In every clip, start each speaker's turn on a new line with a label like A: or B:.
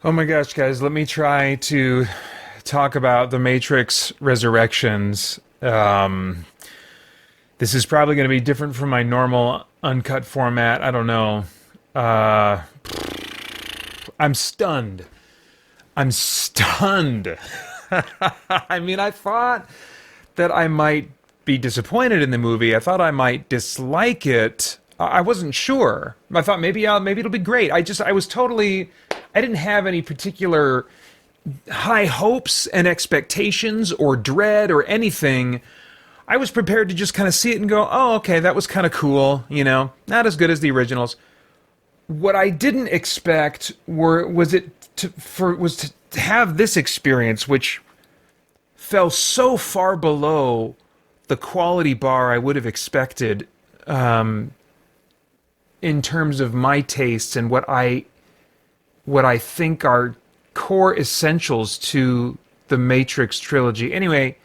A: Oh my gosh, guys, let me try to talk about The Matrix Resurrections. This is probably going to be different from my normal uncut format. I don't know. Uh, I'm stunned. I'm stunned. I mean, I thought that I might be disappointed in the movie. I thought I might dislike it. I wasn't sure. I thought maybe it'll be great. I was totally. I didn't have any particular high hopes and expectations or dread or anything. I was prepared to just kind of see it and go, oh, okay, that was kind of cool. Not as good as the originals. What I didn't expect was to have this experience, which fell so far below the quality bar I would have expected, in terms of my tastes and what I think are core essentials to the Matrix trilogy. Anyway,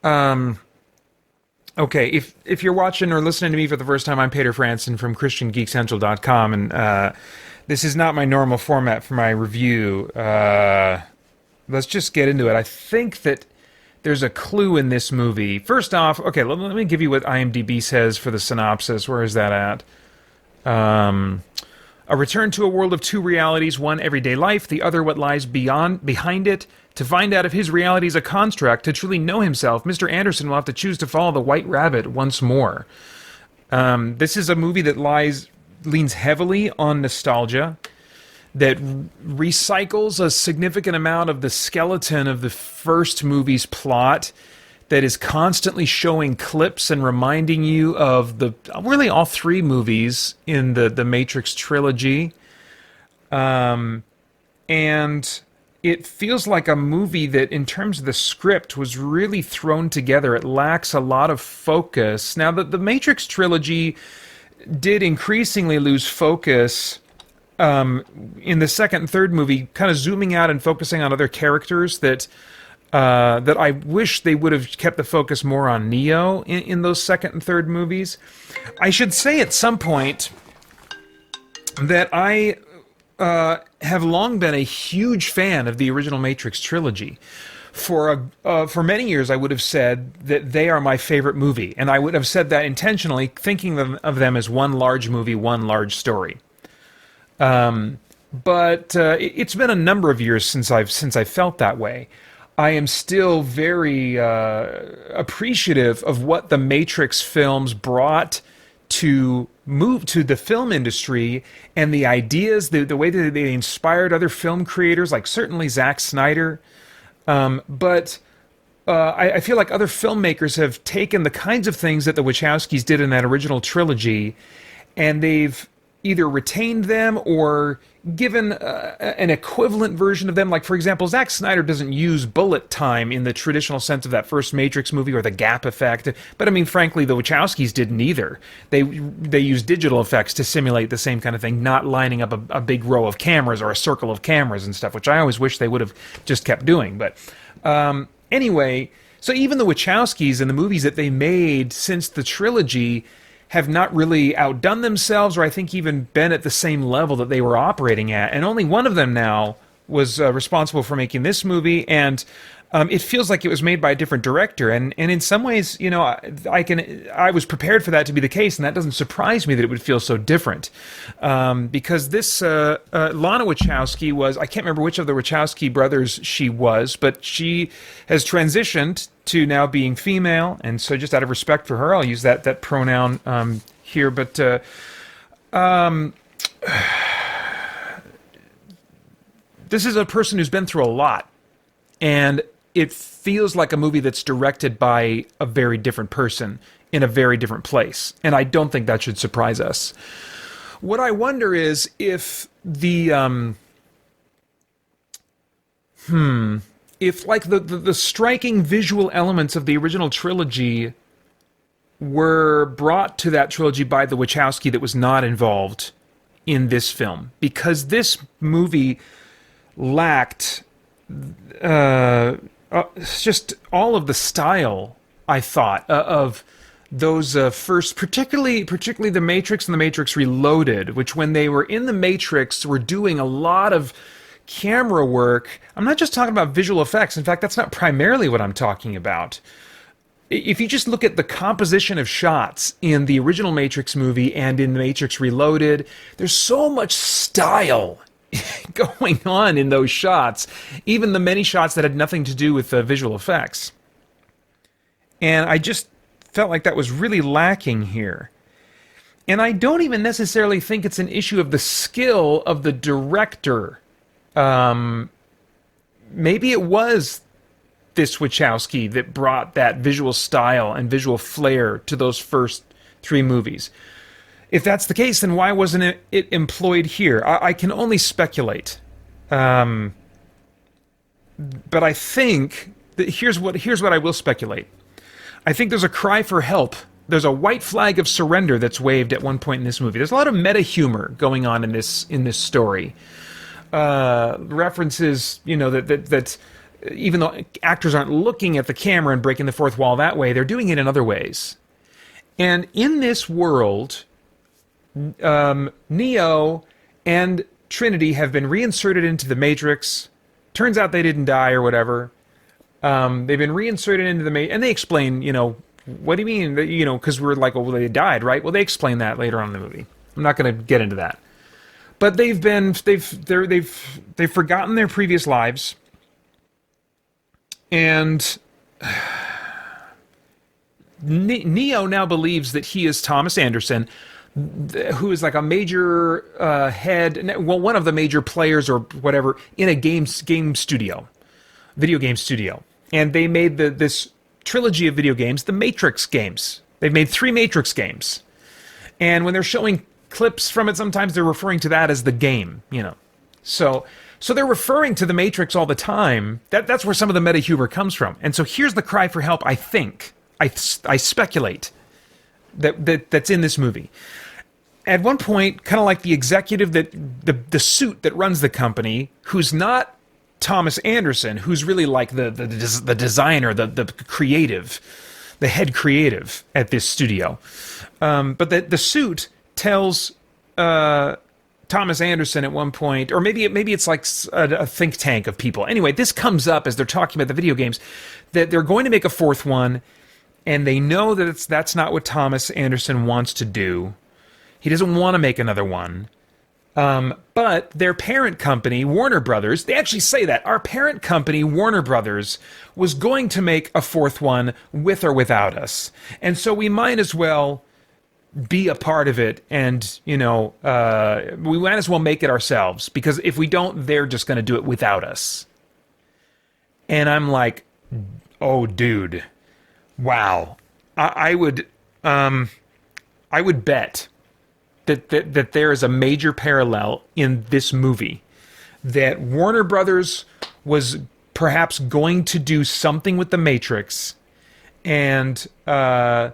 A: okay, if you're watching or listening to me for the first time, I'm Paeter from christiangeekcentral.com, and this is not my normal format for my review. Let's just get into it. I think that there's a clue in this movie. First off, okay, let me give you what IMDb says for the synopsis. Where is that at? A return to a world of two realities, one everyday life, the other what lies behind it. To find out if his reality is a construct, to truly know himself, Mr. Anderson will have to choose to follow the White Rabbit once more. This is a movie that leans heavily on nostalgia, that recycles a significant amount of the skeleton of the first movie's plot, that is constantly showing clips and reminding you of really all three movies in the Matrix trilogy. And it feels like a movie that, in terms of the script, was really thrown together. It lacks a lot of focus. Now, the Matrix trilogy did increasingly lose focus in the second and third movie, kind of zooming out and focusing on other characters that I wish they would have kept the focus more on Neo in those second and third movies. I should say at some point that I have long been a huge fan of the original Matrix trilogy. For many years, I would have said that they are my favorite movie, and I would have said that intentionally, thinking of them as one large movie, one large story. But it's been a number of years since I've felt that way. I am still very appreciative of what the Matrix films brought to move to the film industry, and the ideas, the way that they inspired other film creators, like certainly Zack Snyder. But I feel like other filmmakers have taken the kinds of things that the Wachowskis did in that original trilogy, and they've either retained them or given an equivalent version of them. Like, for example, Zack Snyder doesn't use bullet time in the traditional sense of that first Matrix movie, or the gap effect. But I mean, frankly, the Wachowskis didn't either. They used digital effects to simulate the same kind of thing, not lining up a big row of cameras or a circle of cameras and stuff, which I always wish they would have just kept doing. But anyway, so even the Wachowskis and the movies that they made since the trilogy have not really outdone themselves, or I think even been at the same level that they were operating at. And only one of them now was responsible for making this movie, and it feels like it was made by a different director. And in some ways, I was prepared for that to be the case, and that doesn't surprise me that it would feel so different. Because this Lana Wachowski I can't remember which of the Wachowski brothers she was, but she has transitioned to now being female, and so just out of respect for her, I'll use that pronoun here. But this is a person who's been through a lot, and it feels like a movie that's directed by a very different person in a very different place, and I don't think that should surprise us. What I wonder is if if like the striking visual elements of the original trilogy were brought to that trilogy by the Wachowski that was not involved in this film, because this movie lacked just all of the style, I thought, of those first, particularly the Matrix and the Matrix Reloaded, which when they were in the Matrix were doing a lot of camera work, I'm not just talking about visual effects. In fact, that's not primarily what I'm talking about. If you just look at the composition of shots in the original Matrix movie and in The Matrix Reloaded, there's so much style going on in those shots, even the many shots that had nothing to do with visual effects. And I just felt like that was really lacking here. And I don't even necessarily think it's an issue of the skill of the director. Maybe it was this Wachowski that brought that visual style and visual flair to those first 3 movies. If that's the case, then why wasn't it employed here? I can only speculate. But I think that here's what I will speculate. I think there's a cry for help. There's a white flag of surrender that's waved at one point in this movie. There's a lot of meta humor going on in this story. References, that even though actors aren't looking at the camera and breaking the fourth wall that way, they're doing it in other ways. And in this world, Neo and Trinity have been reinserted into the Matrix. Turns out they didn't die or whatever. They've been reinserted into the Matrix, and they explain, what do you mean? Because we're like, well, they died, right? Well, they explain that later on in the movie. I'm not going to get into that. But they've forgotten their previous lives. And Neo now believes that he is Thomas Anderson, who is like a major one of the major players or whatever in a video game studio. And they made this trilogy of video games, the Matrix games. They've made 3 Matrix games. And when they're showing clips from it, sometimes they're referring to that as the game, So they're referring to the Matrix all the time. That's where some of the meta humor comes from. And so here's the cry for help, I think. I speculate that's in this movie. At one point, kind of like the executive, the suit that runs the company, who's not Thomas Anderson, who's really like the designer, the creative, the head creative at this studio. But the suit tells Thomas Anderson at one point, or maybe it's like a think tank of people. Anyway, this comes up as they're talking about the video games, that they're going to make a 4th one, and they know that that's not what Thomas Anderson wants to do. He doesn't want to make another one. But their parent company, Warner Brothers, they actually say that. Our parent company, Warner Brothers, was going to make a 4th one with or without us. And so we might as well be a part of it, and, we might as well make it ourselves, because if we don't, they're just going to do it without us. And I'm like, oh, dude, wow. I would bet that there is a major parallel in this movie, that Warner Brothers was perhaps going to do something with the Matrix, and Lana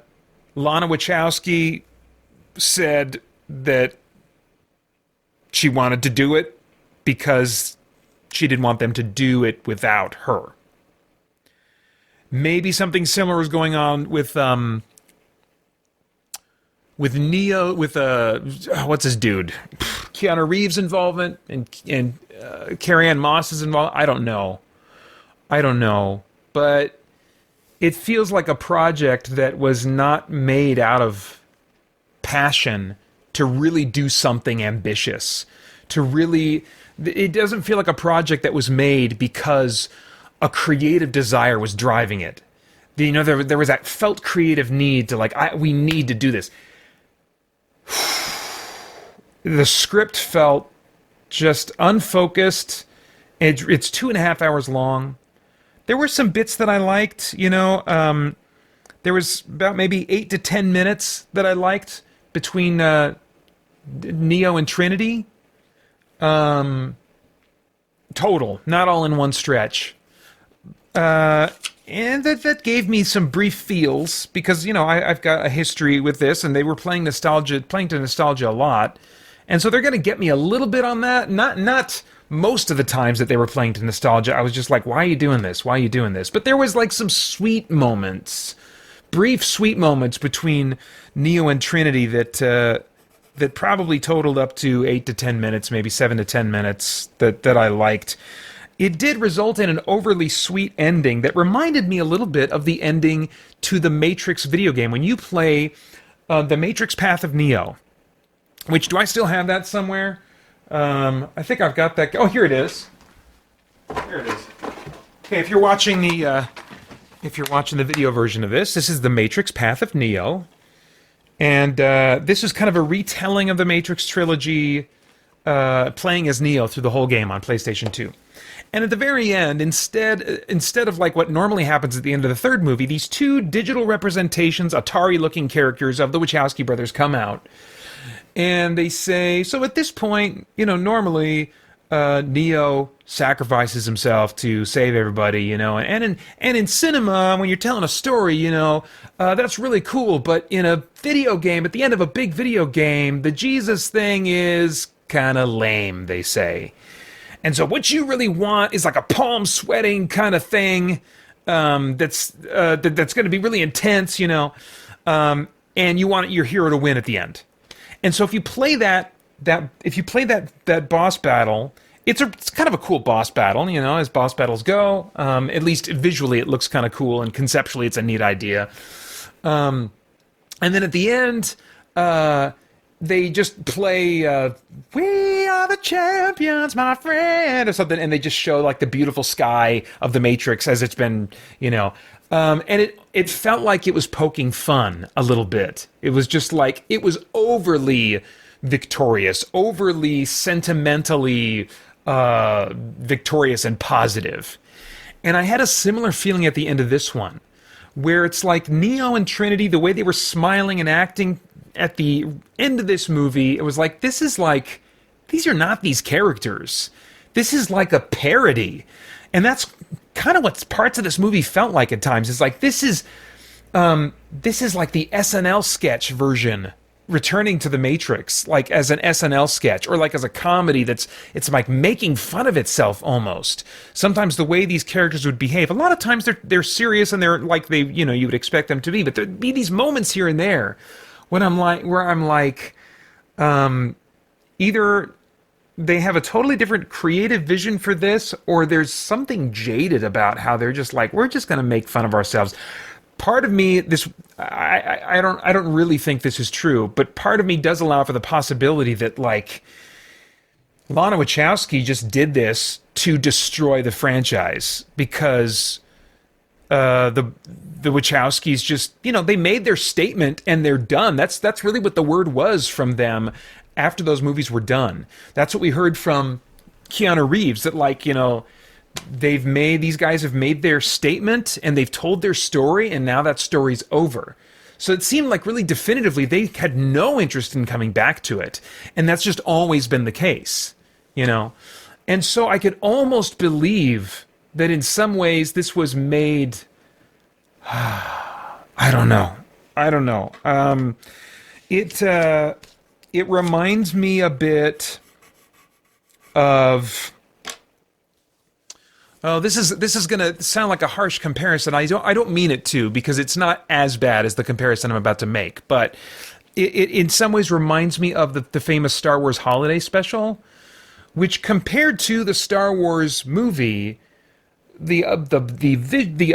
A: Wachowski said that she wanted to do it because she didn't want them to do it without her. Maybe something similar was going on with Neo, with what's his dude, Keanu Reeves' involvement, and Carrie-Anne Moss's involvement. I don't know, but it feels like a project that was not made out of passion to really do something ambitious, it doesn't feel like a project that was made because a creative desire was driving it. There was that felt creative need to we need to do this. The script felt just unfocused. It's 2.5 hours long. There were some bits that I liked, there was about maybe 8 to 10 minutes that I liked between Neo and Trinity. Total, not all in one stretch. And that gave me some brief feels, because, I've got a history with this, and they were playing to nostalgia a lot. And so they're going to get me a little bit on that. Not most of the times that they were playing to nostalgia. I was just like, why are you doing this? Why are you doing this? But there was some sweet moments, brief sweet moments between Neo and Trinity that that probably totaled up to 8 to 10 minutes, maybe 7 to 10 minutes that I liked. It did result in an overly sweet ending that reminded me a little bit of the ending to the Matrix video game. When you play The Matrix Path of Neo, which, do I still have that somewhere? I think I've got that. Oh, here it is. Here it is. Okay, if you're watching the video version of this is The Matrix Path of Neo. And this is kind of a retelling of the Matrix trilogy, playing as Neo through the whole game on PlayStation 2. And at the very end, instead of like what normally happens at the end of the third movie, these two digital representations, Atari-looking characters of the Wachowski brothers come out. And they say, so at this point, normally Neo sacrifices himself to save everybody, and in cinema, when you're telling a story, that's really cool. But in a video game, at the end of a big video game, the Jesus thing is kind of lame, they say. And so what you really want is like a palm sweating kind of thing that's going to be really intense, and you want your hero to win at the end. And so if you play that boss battle, it's kind of a cool boss battle, as boss battles go. At least visually, it looks kind of cool, and conceptually, it's a neat idea. And then at the end, they just play "We Are the Champions, my friend" or something, and they just show like the beautiful sky of the Matrix as it's been, and it felt like it was poking fun a little bit. It was just like, it was overly victorious, overly sentimentally victorious and positive. And I had a similar feeling at the end of this one, where it's like Neo and Trinity, the way they were smiling and acting at the end of this movie, it was like, these are not these characters. This is like a parody. And that's kind of what parts of this movie felt like at times. It's like, this is like the SNL sketch version returning to the Matrix, like as an SNL sketch, or like as a comedy it's like making fun of itself almost. Sometimes the way these characters would behave, a lot of times they're serious and they're like you would expect them to be, but there'd be these moments here and there when I'm like, either they have a totally different creative vision for this, or there's something jaded about how they're just like, we're just going to make fun of ourselves. Part of me, I don't really think this is true, but part of me does allow for the possibility that like Lana Wachowski just did this to destroy the franchise, because the Wachowskis just, they made their statement and they're done. That's really what the word was from them after those movies were done. That's what we heard from Keanu Reeves, that like, these guys have made their statement and they've told their story, and now that story's over. So it seemed like really definitively they had no interest in coming back to it. And that's just always been the case, And so I could almost believe that in some ways this was made, I don't know. It reminds me a bit of, this is going to sound like a harsh comparison. I don't mean it to, because it's not as bad as the comparison I'm about to make, but it in some ways reminds me of the famous Star Wars holiday special, which compared to the Star Wars movie, the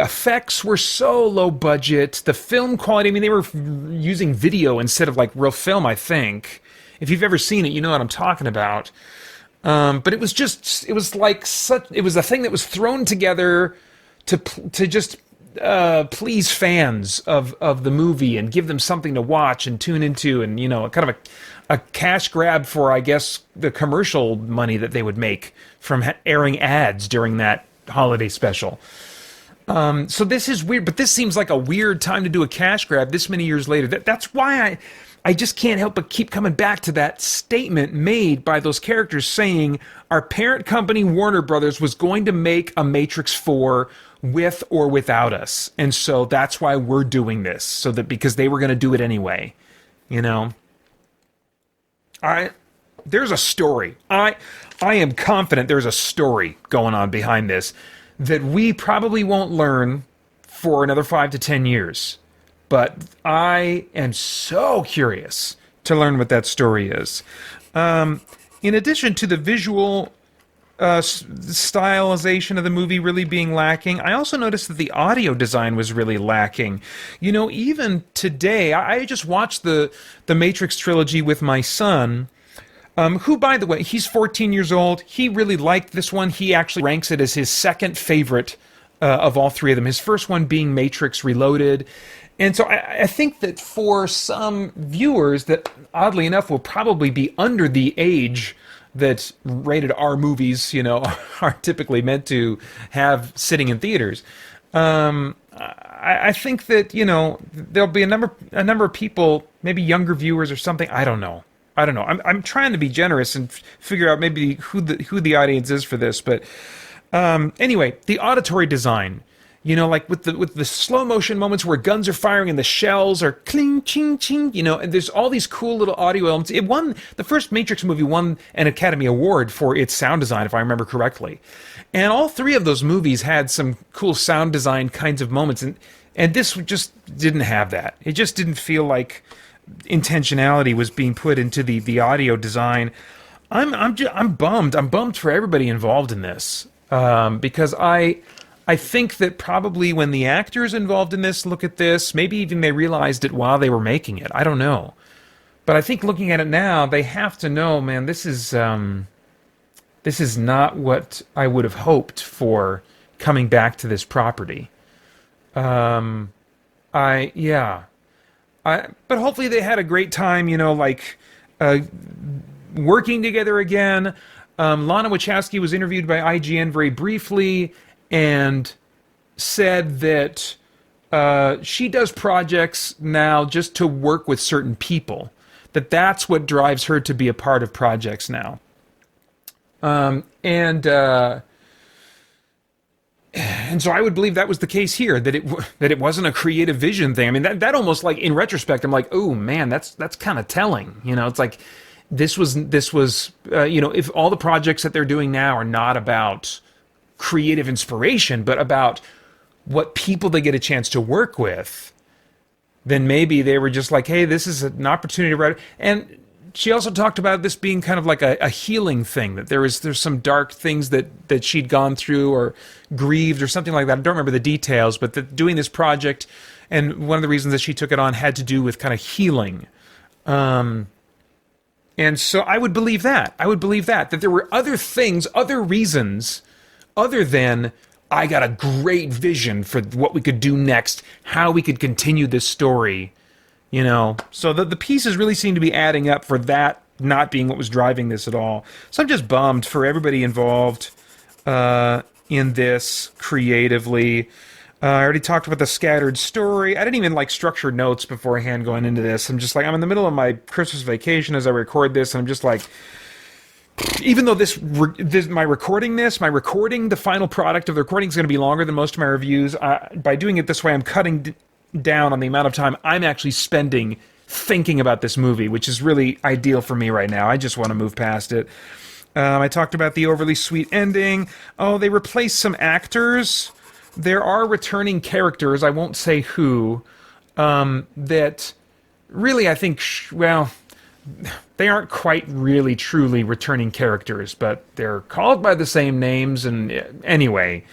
A: effects were so low budget, the film quality, I mean, they were using video instead of like real film, I think. If you've ever seen it, you know what I'm talking about. But it was a thing that was thrown together to just please fans of the movie and give them something to watch and tune into, and kind of a cash grab for, I guess, the commercial money that they would make from airing ads during that holiday special. So this is weird, but this seems like a weird time to do a cash grab this many years later. That's why I just can't help but keep coming back to that statement made by those characters saying our parent company, Warner Brothers, was going to make a Matrix 4 with or without us. And so that's why we're doing this, because they were going to do it anyway. There's a story. I am confident there's a story going on behind this that we probably won't learn for another 5 to 10 years. But I am so curious to learn what that story is. In addition to the visual stylization of the movie really being lacking, I also noticed that the audio design was really lacking. You know, even today, I just watched the Matrix trilogy with my son, who, by the way, he's 14 years old. He really liked this one. He actually ranks it as his second favorite of all three of them. His first one being Matrix Reloaded. And so I think that for some viewers that, oddly enough, will probably be under the age that rated R movies, you know, are typically meant to have sitting in theaters. I think that, you know, there'll be a number of people, maybe younger viewers or something. I don't know. I'm trying to be generous and figure out maybe who the audience is for this, but anyway, the auditory design, you know, like with the slow motion moments where guns are firing and the shells are cling, ching, ching, you know, and there's all these cool little audio elements. The first Matrix movie won an Academy Award for its sound design, if I remember correctly. And all three of those movies had some cool sound design kinds of moments, and this just didn't have that. It just didn't feel like intentionality was being put into the audio design. I'm bummed. I'm bummed for everybody involved in this, because I think that probably when the actors involved in this look at this, maybe even they realized it while they were making it. I don't know. But I think looking at it now, they have to know, man, this is not what I would have hoped for coming back to this property. But hopefully they had a great time, you know, like working together again. Lana Wachowski was interviewed by IGN very briefly and said that she does projects now just to work with certain people. That's what drives her to be a part of projects now. And so I would believe that was the case here, that it wasn't a creative vision thing. I mean, that almost, like, in retrospect, I'm like, oh man, that's kind of telling. You know, it's like this was you know, if all the projects that they're doing now are not about creative inspiration, but about what people they get a chance to work with, then maybe they were just like, hey, this is an opportunity to write. And she also talked about this being kind of like a healing thing, that there's some dark things that she'd gone through or grieved or something like that. I don't remember the details, but that doing this project, and one of the reasons that she took it on had to do with kind of healing. And so I would believe that there were other things, other reasons, other than I got a great vision for what we could do next, how we could continue this story. You know, so the pieces really seem to be adding up for that not being what was driving this at all. So I'm just bummed for everybody involved in this creatively. I already talked about the scattered story. I didn't even like structure notes beforehand going into this. I'm just like, I'm in the middle of my Christmas vacation as I record this, and I'm just like, even though my recording, the final product of the recording is going to be longer than most of my reviews, by doing it this way, I'm cutting down on the amount of time I'm actually spending thinking about this movie, which is really ideal for me right now. I just want to move past it. I talked about the overly sweet ending. Oh, they replaced some actors. There are returning characters, I won't say who, that really I think, well, they aren't quite really truly returning characters, but they're called by the same names, and anyway,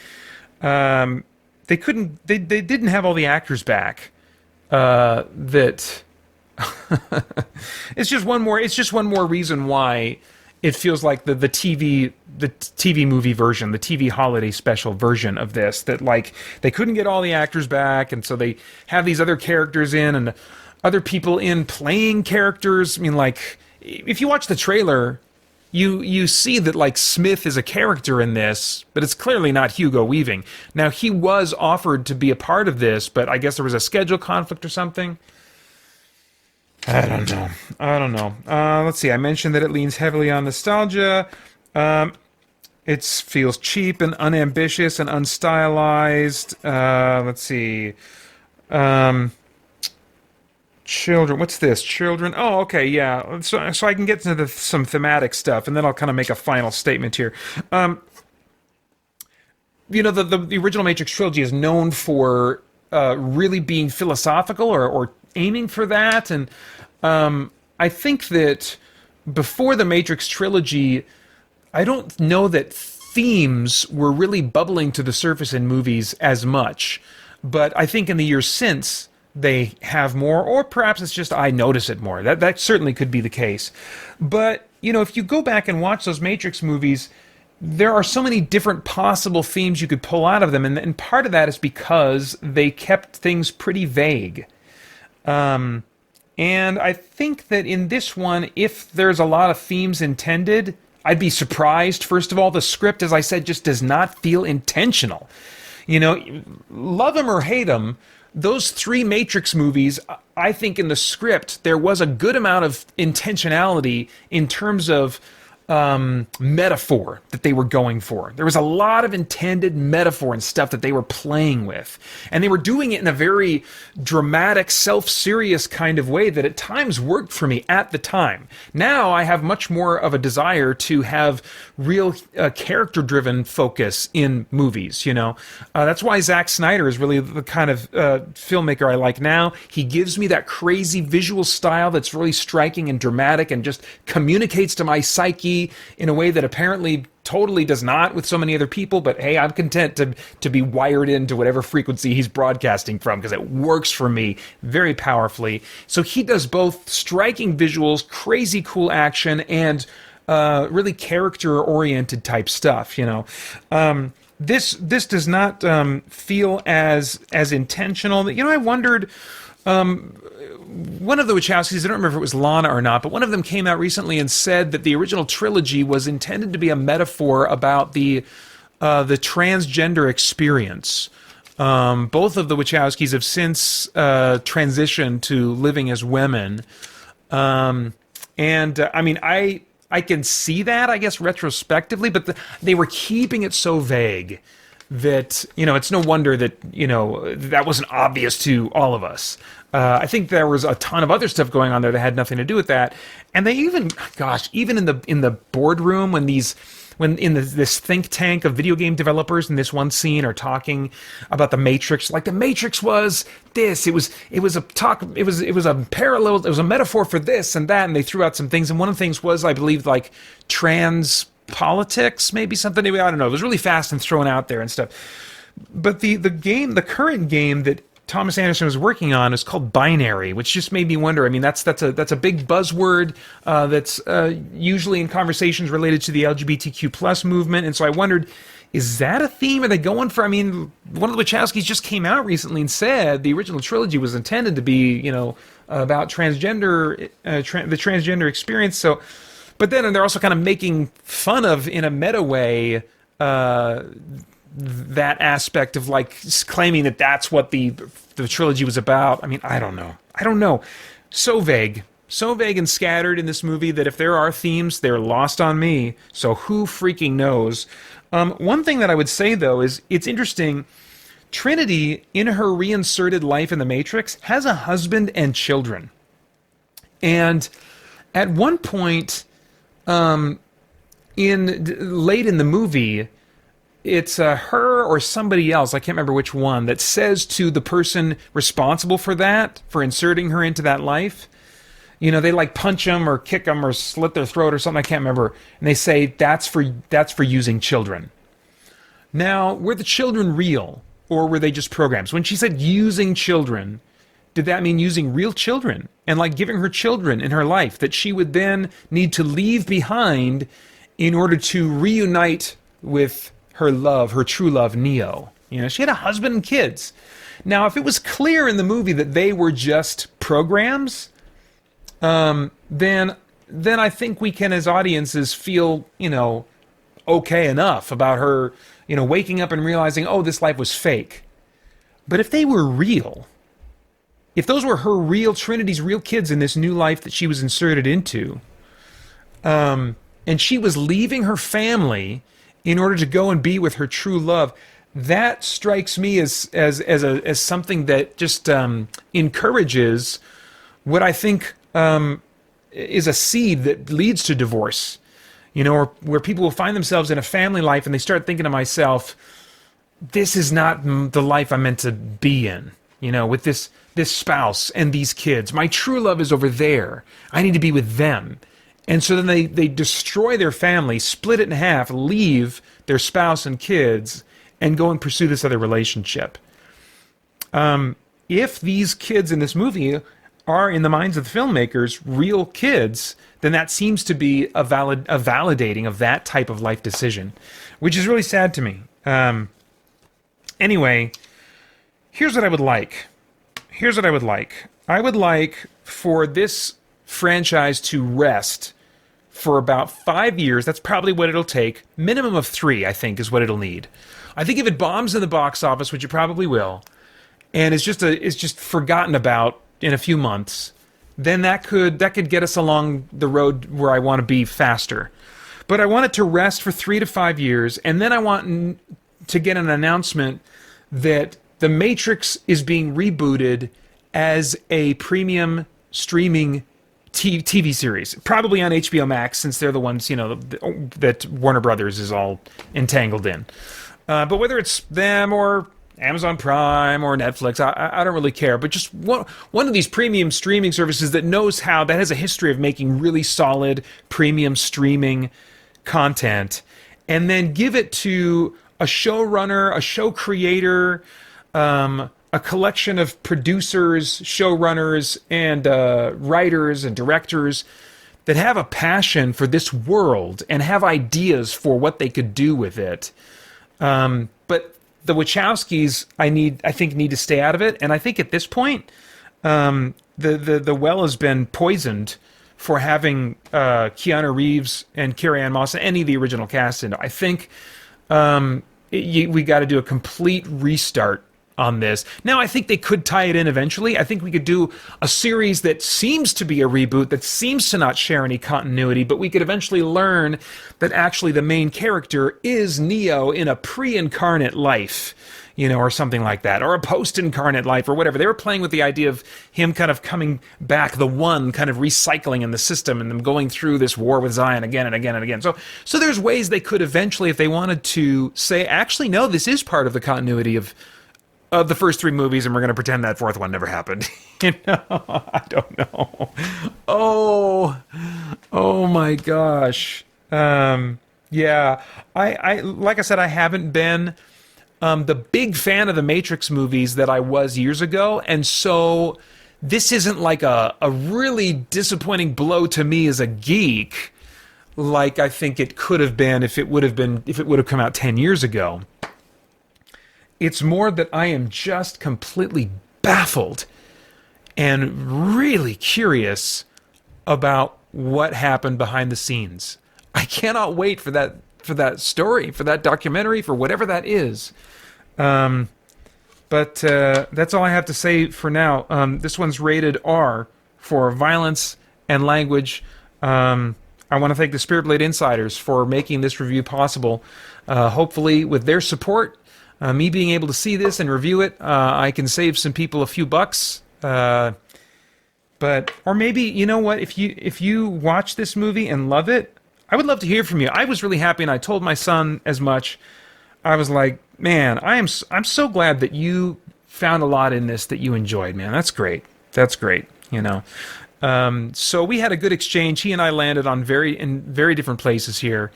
A: they didn't have all the actors back. That it's just one more reason why it feels like the TV movie version, the TV holiday special version of this, that like they couldn't get all the actors back, and so they have these other characters in and other people in playing characters. I mean, like, if you watch the trailer, you see that, like, Smith is a character in this, but it's clearly not Hugo Weaving. Now, he was offered to be a part of this, but I guess there was a schedule conflict or something. I don't know. Let's see. I mentioned that it leans heavily on nostalgia. It feels cheap and unambitious and unstylized. Let's see. Children. What's this? Children. Oh, okay, yeah. So I can get into some thematic stuff, and then I'll kind of make a final statement here. You know, the original Matrix trilogy is known for really being philosophical or aiming for that, and I think that before the Matrix trilogy, I don't know that themes were really bubbling to the surface in movies as much. But I think in the years since, they have more, or perhaps it's just I notice it more. That certainly could be the case. But, if you go back and watch those Matrix movies, there are so many different possible themes you could pull out of them, and part of that is because they kept things pretty vague. And I think that in this one, if there's a lot of themes intended, I'd be surprised. First of all, the script, as I said, just does not feel intentional. Love them or hate them, those three Matrix movies, I think in the script, there was a good amount of intentionality in terms of metaphor that they were going for. There was a lot of intended metaphor and stuff that they were playing with. And they were doing it in a very dramatic, self-serious kind of way that at times worked for me at the time. Now I have much more of a desire to have real character-driven focus in movies, That's why Zack Snyder is really the kind of filmmaker I like now. He gives me that crazy visual style that's really striking and dramatic and just communicates to my psyche in a way that apparently totally does not with so many other people, but hey, I'm content to be wired into whatever frequency he's broadcasting from because it works for me very powerfully. So he does both striking visuals, crazy cool action, and really character-oriented type stuff, This does not feel as intentional. I wondered... one of the Wachowskis, I don't remember if it was Lana or not, but one of them came out recently and said that the original trilogy was intended to be a metaphor about the transgender experience. Both of the Wachowskis have since transitioned to living as women. I can see that, I guess, retrospectively, but they were keeping it so vague that, it's no wonder that, that wasn't obvious to all of us. I think there was a ton of other stuff going on there that had nothing to do with that. And they even in the boardroom when this think tank of video game developers in this one scene are talking about the Matrix, like the Matrix was this, it was a parallel, it was a metaphor for this and that, and they threw out some things, and one of the things was, I believe, like trans politics, maybe something, I don't know, it was really fast and thrown out there and stuff. But the current game that Thomas Anderson was working on is called Binary, which just made me wonder. I mean, that's a big buzzword that's usually in conversations related to the LGBTQ plus movement, and so I wondered, is that a theme? Are they going for? I mean, one of the Wachowskis just came out recently and said the original trilogy was intended to be, about transgender, the transgender experience. So, but then they're also kind of making fun of, in a meta way, that aspect of like claiming that that's what the trilogy was about. I mean, I don't know. So vague and scattered in this movie that if there are themes, they're lost on me. So who freaking knows? One thing that I would say though is it's interesting. Trinity, in her reinserted life in the Matrix, has a husband and children. And at one point, late in the movie, it's her or somebody else, I can't remember which one, that says to the person responsible for inserting her into that life, they like punch them or kick them or slit their throat or something, I can't remember, and they say, that's for using children. Now, were the children real, or were they just programs? When she said using children, did that mean using real children? And like giving her children in her life that she would then need to leave behind in order to reunite with her love, her true love, Neo. She had a husband and kids. Now, if it was clear in the movie that they were just programs, then I think we can, as audiences, feel, okay enough about her, waking up and realizing, oh, this life was fake. But if they were real, if those were her real, Trinity's real kids in this new life that she was inserted into, and she was leaving her family in order to go and be with her true love, that strikes me as something that just encourages what I think is a seed that leads to divorce. Or where people will find themselves in a family life and they start thinking to myself, this is not the life I'm meant to be in. with this spouse and these kids. My true love is over there. I need to be with them. And so then they destroy their family, split it in half, leave their spouse and kids, and go and pursue this other relationship. If these kids in this movie are, in the minds of the filmmakers, real kids, then that seems to be a validating of that type of life decision, which is really sad to me. Anyway, here's what I would like. I would like for this franchise to rest for about 5 years. That's probably what it'll take. Minimum of 3, I think, is what it'll need. I think if it bombs in the box office, which it probably will, and it's just forgotten about in a few months, then that could get us along the road where I want to be faster. But I want it to rest for 3 to 5 years, and then I want to get an announcement that The Matrix is being rebooted as a premium streaming TV series, probably on HBO Max, since they're the ones that Warner Brothers is all entangled in. But whether it's them or Amazon Prime or Netflix, I don't really care. But just one of these premium streaming services that has a history of making really solid premium streaming content, and then give it to a showrunner, a show creator, a collection of producers, showrunners, and writers and directors that have a passion for this world and have ideas for what they could do with it. But the Wachowskis, I think, need to stay out of it. And I think at this point, the well has been poisoned for having Keanu Reeves and Carrie-Anne Moss and any of the original cast in it. I think we got to do a complete restart on this. Now, I think they could tie it in eventually. I think we could do a series that seems to be a reboot, that seems to not share any continuity, but we could eventually learn that actually the main character is Neo in a pre-incarnate life, or something like that, or a post-incarnate life, or whatever. They were playing with the idea of him kind of coming back, the one kind of recycling in the system, and them going through this war with Zion again and again and again. So there's ways they could eventually, if they wanted to, say, actually, no, this is part of the continuity of the first 3 movies, and we're going to pretend that 4th one never happened. I don't know. Oh my gosh. Yeah. I like I said, I haven't been the big fan of the Matrix movies that I was years ago, and so this isn't like a really disappointing blow to me as a geek, like I think it could have been if it would have come out 10 years ago. It's more that I am just completely baffled and really curious about what happened behind the scenes. I cannot wait for that story, for that documentary, for whatever that is. But that's all I have to say for now. This one's rated R for violence and language. I want to thank the Spirit Blade Insiders for making this review possible. Hopefully, with their support, me being able to see this and review it, I can save some people a few bucks. Or maybe, you know what? If you watch this movie and love it, I would love to hear from you. I was really happy, and I told my son as much. I was like, man, I'm so glad that you found a lot in this that you enjoyed, man. That's great. That's great. So we had a good exchange. He and I landed on very different places here.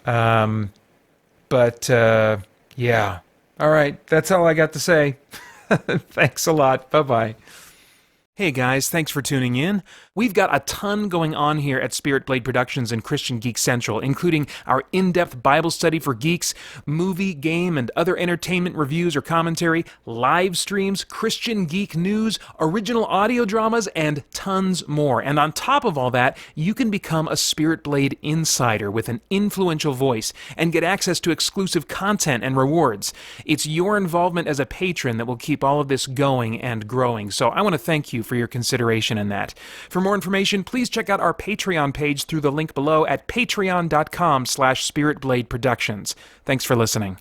A: Yeah. All right, that's all I got to say. Thanks a lot. Bye-bye. Hey guys, thanks for tuning in. We've got a ton going on here at Spirit Blade Productions and Christian Geek Central, including our in-depth Bible study for geeks, movie, game, and other entertainment reviews or commentary, live streams, Christian geek news, original audio dramas, and tons more. And on top of all that, you can become a Spirit Blade insider with an influential voice and get access to exclusive content and rewards. It's your involvement as a patron that will keep all of this going and growing. So I want to thank you for your consideration in that. For more information, please check out our Patreon page through the link below at patreon.com/spiritbladeproductions. Thanks for listening.